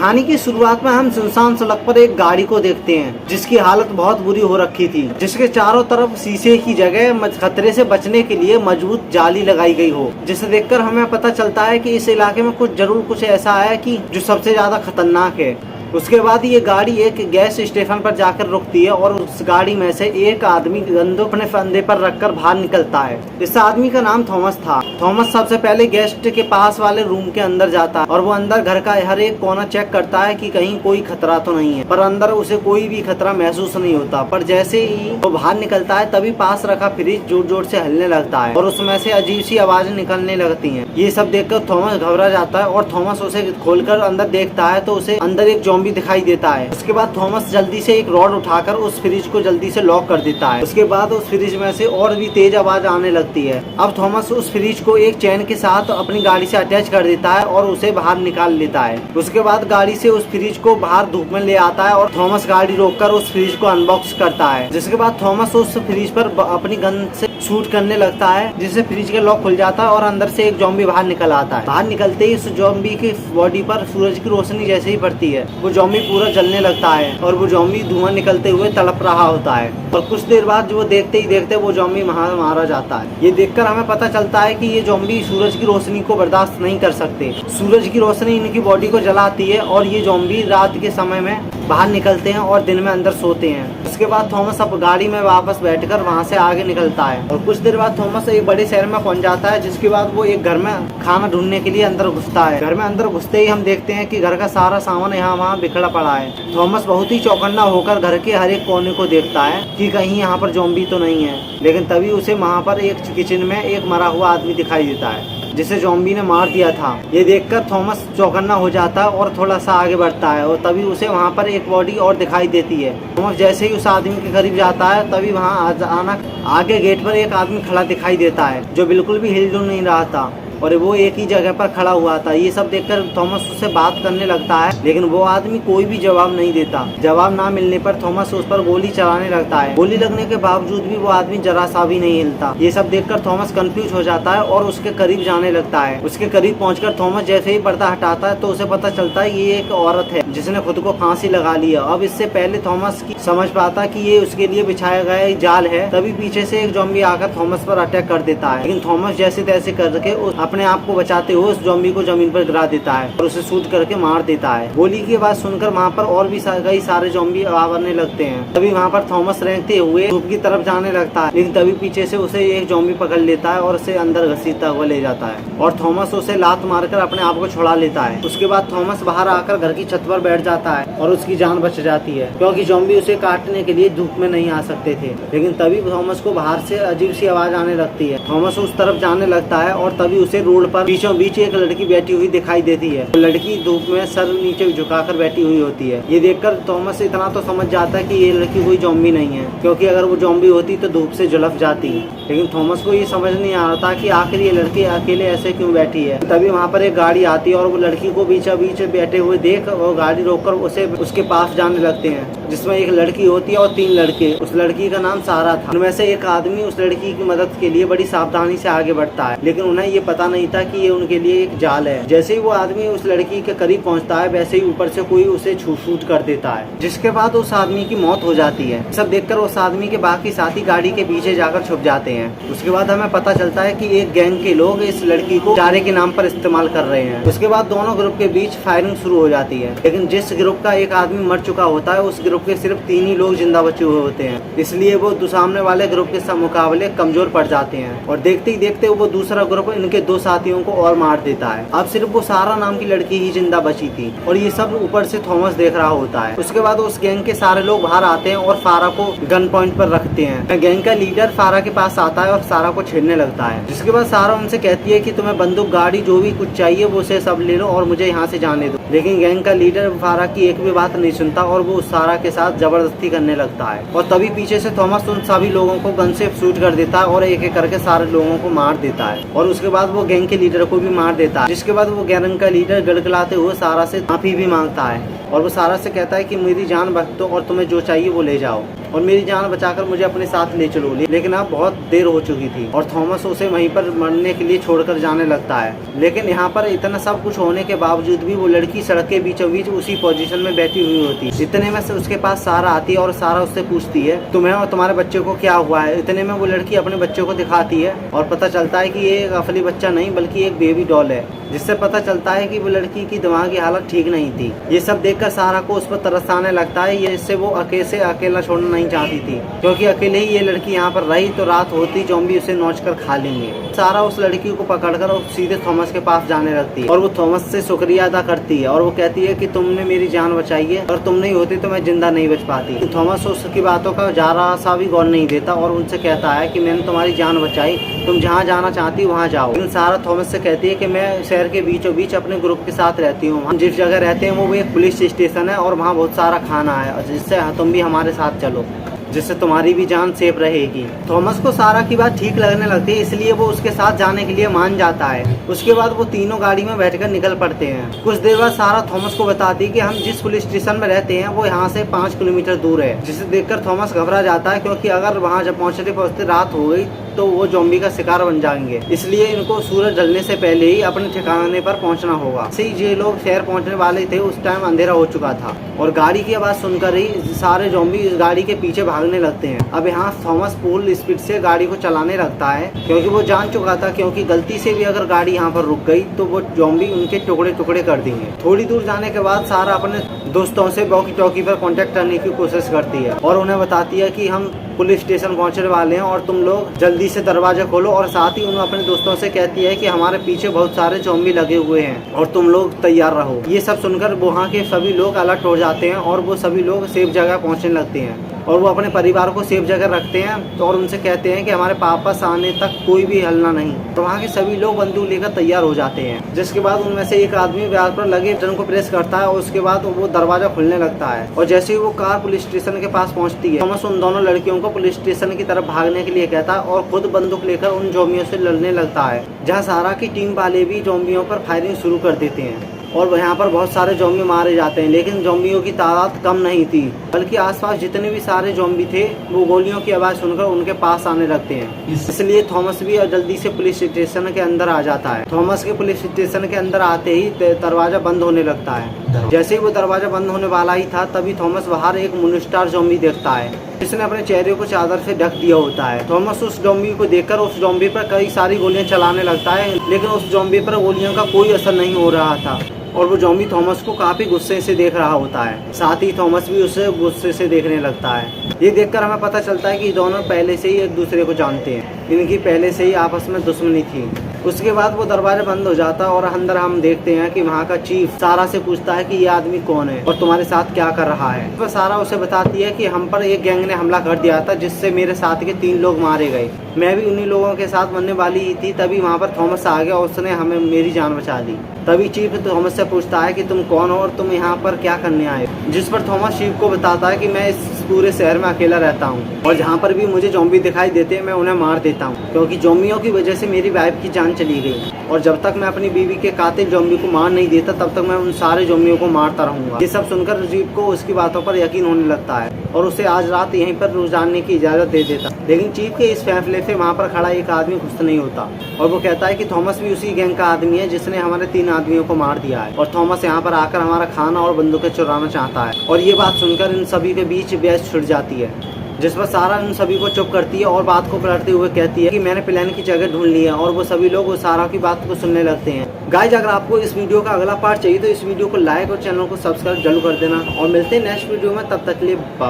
कहानी की शुरुआत में हम सुनसान सड़क पर एक गाड़ी को देखते हैं जिसकी हालत बहुत बुरी हो रखी थी, जिसके चारों तरफ शीशे की जगह खतरे से बचने के लिए मजबूत जाली लगाई गई हो, जिसे देखकर हमें पता चलता है कि इस इलाके में कुछ ऐसा है कि जो सबसे ज्यादा खतरनाक है। उसके बाद ये गाड़ी एक गैस स्टेशन पर जाकर रुकती है और उस गाड़ी में से एक आदमी बंदूक अपने फंदे पर रखकर बाहर निकलता है। इस आदमी का नाम थॉमस था। थॉमस सबसे पहले गेस्ट के पास वाले रूम के अंदर जाता है और वो अंदर घर का हर एक कोना चेक करता है कि कहीं कोई खतरा तो नहीं है, पर अंदर उसे कोई भी खतरा महसूस नहीं होता। पर जैसे ही वो बाहर निकलता है तभी पास रखा फ्रिज जोर जोर से हिलने लगता है और उसमें से अजीब सी आवाजें निकलने लगती है। ये सब देखकर थॉमस घबरा जाता है और थॉमस उसे खोलकर अंदर देखता है तो उसे अंदर एक ज़ॉम्बी दिखाई देता है। उसके बाद थॉमस जल्दी से एक रॉड उठाकर उस फ्रिज को जल्दी से लॉक कर देता है। उसके बाद उस फ्रिज में से और भी तेज आवाज आने लगती है। अब थॉमस उस फ्रिज को एक चैन के साथ अपनी गाड़ी से अटैच कर देता है और उसे बाहर निकाल लेता है। उसके बाद गाड़ी से उस फ्रिज को बाहर धूप में ले आता है और थॉमस गाड़ी रोककर उस फ्रिज को अनबॉक्स करता है। जिसके बाद थॉमस उस फ्रिज पर अपनी गन से शूट करने लगता है, जिससे फ्रिज का लॉक खुल जाता है और अंदर से एक ज़ॉम्बी बाहर निकल आता है। बाहर निकलते ही उस ज़ॉम्बी की बॉडी पर सूरज की रोशनी जैसे ही पड़ती है वो ज़ॉम्बी पूरा जलने लगता है और वो ज़ॉम्बी धुआं निकलते हुए तड़प रहा होता है और कुछ देर बाद वो देखते ही देखते वो ज़ॉम्बी मारा जाता है। ये देखकर हमें पता चलता है कि ये ज़ॉम्बी सूरज की रोशनी को बर्दाश्त नहीं कर सकते। सूरज की रोशनी इनकी बॉडी को जलाती है और ये ज़ॉम्बी रात के समय में बाहर निकलते हैं और दिन में अंदर सोते हैं। उसके बाद थॉमस अब गाड़ी में वापस बैठकर वहां से आगे निकलता है और कुछ देर बाद थॉमस एक बड़े शहर में पहुंच जाता है। जिसके बाद वो एक घर में खाना ढूंढने के लिए अंदर घुसता है। घर में अंदर घुसते ही हम देखते हैं कि घर का सारा सामान यहाँ वहाँ बिखरा पड़ा है। थॉमस बहुत ही चौकन्ना होकर घर के हर एक कोने को देखता है कि कहीं यहाँ पर ज़ॉम्बी तो नहीं है, लेकिन तभी उसे वहाँ पर एक किचन में एक मरा हुआ आदमी दिखाई देता है जिसे ज़ॉम्बी ने मार दिया था। ये देखकर थॉमस चौकन्ना हो जाता है और थोड़ा सा आगे बढ़ता है और तभी उसे वहाँ पर एक बॉडी और दिखाई देती है। थॉमस जैसे ही उस आदमी के करीब जाता है तभी वहाँ अचानक आगे गेट पर एक आदमी खड़ा दिखाई देता है जो बिल्कुल भी हिल-डुल नहीं रहा था और वो एक ही जगह पर खड़ा हुआ था। ये सब देखकर थॉमस उससे बात करने लगता है, लेकिन वो आदमी कोई भी जवाब नहीं देता। जवाब ना मिलने पर थॉमस उस पर गोली चलाने लगता है। गोली लगने के बावजूद भी वो आदमी जरा सा भी नहीं हिलता। ये सब देखकर थॉमस कंफ्यूज हो जाता है और उसके करीब जाने लगता है। उसके करीब पहुंचकर थॉमस जैसे ही पर्दा हटाता है तो उसे पता चलता है ये एक औरत है जिसने खुद को फांसी लगा लिया। अब इससे पहले थॉमस की समझ पाता कि ये उसके लिए बिछाया गया जाल है, तभी पीछे से एक ज़ॉम्बी आकर थॉमस पर अटैक कर देता है। लेकिन थॉमस जैसे तैसे करके अपने आप को बचाते हुए उस ज़ॉम्बी को जमीन पर गिरा देता है और उसे शूट करके मार देता है। गोली की आवाज सुनकर वहाँ पर और भी कई सारे ज़ॉम्बी आने लगते हैं। तभी वहाँ पर थॉमस रेंगते हुए धूप की तरफ जाने लगता है, लेकिन तभी पीछे से उसे एक ज़ॉम्बी पकड़ लेता है और उसे अंदर घसीटता हुआ ले जाता है और थॉमस उसे लात मारकर अपने आप को छुड़ा लेता है। उसके बाद थॉमस बाहर आकर घर की छत पर बैठ जाता है और उसकी जान बच जाती है क्योंकि ज़ॉम्बी उसे काटने के लिए धूप में नहीं आ सकते थे। लेकिन तभी थॉमस को बाहर से अजीब सी आवाज आने लगती है। थॉमस उस तरफ जाने लगता है और तभी उसे रोड पर बीचों बीच एक लड़की बैठी हुई दिखाई देती है। लड़की धूप में सर नीचे झुकाकर बैठी हुई होती है। ये देखकर थॉमस इतना तो समझ जाता है कि ये लड़की कोई ज़ॉम्बी नहीं है, क्योंकि अगर वो ज़ॉम्बी होती तो धूप से झुलस जाती। लेकिन थॉमस को ये समझ नहीं आ रहा था कि आखिर ये लड़की अकेले ऐसे क्यों बैठी है। तभी वहाँ पर एक गाड़ी आती है और वो लड़की को बीचों बीच बैठे हुए देख वो गाड़ी रोककर उसे उसके पास जाने लगते हैं, जिसमें एक लड़की होती है और 3 लड़के। उस लड़की का नाम सारा था। उनमें से एक आदमी उस लड़की की मदद के लिए बड़ी सावधानी से आगे बढ़ता है, लेकिन उन्हें ये पता नहीं था कि ये उनके लिए एक जाल है। जैसे ही वो आदमी उस लड़की के करीब पहुंचता है वैसे ही ऊपर से कोई उसे शूट कर देता है, जिसके बाद उस आदमी की मौत हो जाती है। सब देखकर उस आदमी के बाकी साथी गाड़ी के पीछे जाकर छुप जाते हैं। उसके बाद हमें पता चलता है कि एक गैंग के लोग इस लड़की को चारे के नाम पर इस्तेमाल कर रहे हैं। उसके बाद दोनों ग्रुप के बीच फायरिंग शुरू हो जाती है, लेकिन जिस ग्रुप का एक आदमी मर चुका होता है उस ग्रुप के सिर्फ 3 ही लोग जिंदा बचे हुए होते हैं, इसलिए वो सामने वाले ग्रुप के मुकाबले कमजोर पड़ जाते हैं और देखते ही देखते वो दूसरा ग्रुप इनके 2 साथियों को और मार देता है। अब सिर्फ वो सारा नाम की लड़की ही जिंदा बची थी और ये सब ऊपर से थॉमस देख रहा होता है। उसके बाद उस गैंग के सारे लोग बाहर आते हैं और फारा को गन पॉइंट पर रखते हैं। गैंग का लीडर फारा के पास आता है और सारा को छेड़ने लगता है, जिसके बाद सारा उनसे कहती है कि तुम्हें बंदूक, गाड़ी, जो भी कुछ चाहिए वो उसे सब ले लो और मुझे यहाँ से जाने दो। लेकिन गैंग का लीडर फारा की एक भी बात नहीं सुनता और वो सारा के साथ जबरदस्ती करने लगता है और तभी पीछे से थॉमस उन सभी लोगों को गन से शूट कर देता है और एक एक करके सारे लोगों को मार देता है और उसके बाद वो गैंग के लीडर को भी मार देता है। जिसके बाद वो गैंग का लीडर गड़गड़ाते हुए सारा से माफी भी मांगता है और वो सारा से कहता है कि मेरी जान बख्शो और तुम्हें जो चाहिए वो ले जाओ। और मेरी जान बचाकर मुझे अपने साथ ले चलो, लेकिन अब बहुत देर हो चुकी थी और थॉमस उसे वहीं पर मरने के लिए छोड़कर जाने लगता है। लेकिन यहाँ पर इतना सब कुछ होने के बावजूद भी वो लड़की सड़क के बीचों बीच उसी पोजीशन में बैठी हुई होती है। इतने में से उसके पास सारा आती है और सारा उससे पूछती है तुम्हें और तुम्हारे बच्चे को क्या हुआ है। इतने में वो लड़की अपने बच्चे को दिखाती है और पता चलता है कि ये एक असली बच्चा नहीं बल्कि एक बेबी डॉल है, जिससे पता चलता है कि वो लड़की की दिमागी हालत ठीक नहीं थी। ये सब देखकर सारा को उस पर तरस आने लगता है, ये इससे वो अकेला छोड़ना नहीं चाहती थी, क्योंकि अकेले ही ये लड़की यहाँ पर रही तो रात होती ज़ॉम्बी उसे नोच कर खा लेंगे। सारा उस लड़की को पकड़कर सीधे थॉमस के पास जाने लगती है और वो थॉमस से शुक्रिया अदा करती है और वो कहती है कि तुमने मेरी जान बचाई है और तुम नहीं होती तो मैं जिंदा नहीं बच पाती। थॉमस उसकी बातों का जरा सा भी गौर नहीं देता और उनसे कहता है कि मैंने तुम्हारी जान बचाई, तुम जहाँ जाना चाहती वहाँ जाओ। लेकिन सारा थॉमस से कहती है कि मैं शहर के बीचों बीच अपने ग्रुप के साथ रहती हूँ, हम जिस जगह रहते हैं वो एक पुलिस स्टेशन है और वहाँ बहुत सारा खाना है, जिससे तुम भी हमारे साथ चलो, जिससे तुम्हारी भी जान सेफ रहेगी। थॉमस को सारा की बात ठीक लगने लगती है, इसलिए वो उसके साथ जाने के लिए मान जाता है। उसके बाद वो तीनों गाड़ी में बैठकर निकल पड़ते हैं। कुछ देर बाद सारा थॉमस को बताती है कि हम जिस पुलिस स्टेशन में रहते हैं वो यहाँ से 5 किलोमीटर दूर है, जिसे देखकर थॉमस घबरा जाता है, क्योंकि अगर वहाँ जब पहुँचते रात हो गई तो वो ज़ॉम्बी का शिकार बन जाएंगे, इसलिए इनको सूरज ढलने से पहले ही अपने ठिकाने पर पहुंचना होगा। से ये लोग शहर पहुंचने वाले थे, उस टाइम अंधेरा हो चुका था और गाड़ी की आवाज़ सुनकर ही सारे ज़ॉम्बी इस गाड़ी के पीछे भागने लगते हैं। अब यहाँ थॉमस फुल स्पीड से गाड़ी को चलाने लगता है, क्योंकि वो जान चुका था क्योंकि गलती से भी अगर गाड़ी यहाँ पर रुक गई तो वो ज़ॉम्बी उनके टुकड़े टुकड़े कर देंगे। थोड़ी दूर जाने के बाद सारा अपने दोस्तों से वॉकी टॉकी पर कांटेक्ट करने की कोशिश करती है और उन्हें बताती है कि हम पुलिस स्टेशन पहुंचने वाले हैं और तुम लोग जल्दी से दरवाजा खोलो, और साथ ही उन्हें अपने दोस्तों से कहती है कि हमारे पीछे बहुत सारे ज़ॉम्बी लगे हुए हैं और तुम लोग तैयार रहो। ये सब सुनकर वहाँ के सभी लोग अलर्ट हो जाते हैं और वो सभी लोग सेफ जगह पहुँचने लगते हैं और वो अपने परिवार को सेफ जगह रखते हैं और उनसे कहते हैं कि हमारे वापस आने तक कोई भी हलना नहीं। तो वहाँ के सभी लोग बंदूक लेकर तैयार हो जाते हैं, जिसके बाद उनमें से एक आदमी व्याज पर लगे बटन को प्रेस करता है और उसके बाद वो दरवाजा खुलने लगता है और जैसे ही वो कार पुलिस स्टेशन के पास पहुँचती है, थॉमस उन दोनों लड़कियों को पुलिस स्टेशन की तरफ भागने के लिए कहता है और खुद बंदूक लेकर उन ज़ॉम्बियों से लड़ने लगता है, जहाँ सारा की टीम वाले भी ज़ॉम्बियों पर फायरिंग शुरू कर देते हैं और यहाँ पर बहुत सारे ज़ॉम्बी मारे जाते हैं। लेकिन ज़ॉम्बियों की तादाद कम नहीं थी, बल्कि आसपास जितने भी सारे ज़ॉम्बी थे वो गोलियों की आवाज़ सुनकर उनके पास आने लगते हैं। इसलिए थॉमस भी जल्दी से पुलिस स्टेशन के अंदर आ जाता है। थॉमस के पुलिस स्टेशन के अंदर आते ही दरवाजा बंद होने लगता है। जैसे ही वो दरवाजा बंद होने वाला ही था तभी थॉमस बाहर एक मूनस्टार ज़ॉम्बी देखता है, जिसने अपने चेहरे को चादर से ढक दिया होता है। थॉमस उस ज़ॉम्बी को देखकर उस ज़ॉम्बी पर कई सारी गोलियां चलाने लगता है, लेकिन उस ज़ॉम्बी पर गोलियों का कोई असर नहीं हो रहा था और वो ज़ॉम्बी थॉमस को काफी गुस्से से देख रहा होता है। साथ ही थॉमस भी उसे गुस्से से देखने लगता है। ये देखकर हमें पता चलता है कि दोनों पहले से ही एक दूसरे को जानते हैं, इनकी पहले से ही आपस में दुश्मनी थी। उसके बाद वो दरवाजा बंद हो जाता है और अंदर हम देखते हैं कि वहाँ का चीफ सारा से पूछता है कि ये आदमी कौन है और तुम्हारे साथ क्या कर रहा है। तो सारा उसे बताती है कि हम पर एक गैंग ने हमला कर दिया था, जिससे मेरे साथ के 3 लोग मारे गए। मैं भी उन्हीं लोगों के साथ मरने वाली ही थी, तभी वहाँ पर थॉमस आ गया और उसने हमें मेरी जान बचा दी। तभी चीफ थॉमस से पूछता है कि तुम कौन हो और तुम यहाँ पर क्या करने आए, जिस पर थॉमस चीफ को बताता है कि मैं इस पूरे शहर में अकेला रहता हूँ और जहाँ पर भी मुझे ज़ॉम्बी दिखाई देते हैं मैं उन्हें मार देता हूँ, क्योंकि ज़ॉम्बियों की वजह से मेरी वाइफ की जान चली गई और जब तक मैं अपनी बीवी के कातिल ज़ॉम्बी को मार नहीं देता तब तक मैं उन सारे ज़ॉम्बियों को मारता रहूंगा। ये सब सुनकर चीफ को उसकी बातों पर यकीन होने लगता है और उसे आज रात यहीं पर रुक की इजाज़त दे देता। लेकिन चीफ के इस फैसले से वहाँ पर खड़ा एक आदमी खुश नहीं होता और वो कहता है कि थॉमस भी उसी गैंग का आदमी है जिसने हमारे 3 आदमियों को मार दिया है और थॉमस यहाँ पर आकर हमारा खाना और बंदूकें चुराना चाहता है। और ये बात सुनकर इन सभी के बीच बहस छिड़ जाती है, जिस पर सारा इन सभी को चुप करती है और बात को पलटते हुए कहती है कि मैंने प्लान की जगह ढूंढ ली है और वो सभी लोग उस सारा की बात को सुनने लगते हैं। गाइज, अगर आपको इस वीडियो का अगला पार्ट चाहिए तो इस वीडियो को लाइक और चैनल को सब्सक्राइब जरूर कर देना और मिलते हैं नेक्स्ट वीडियो में। तब तक के लिए बाय।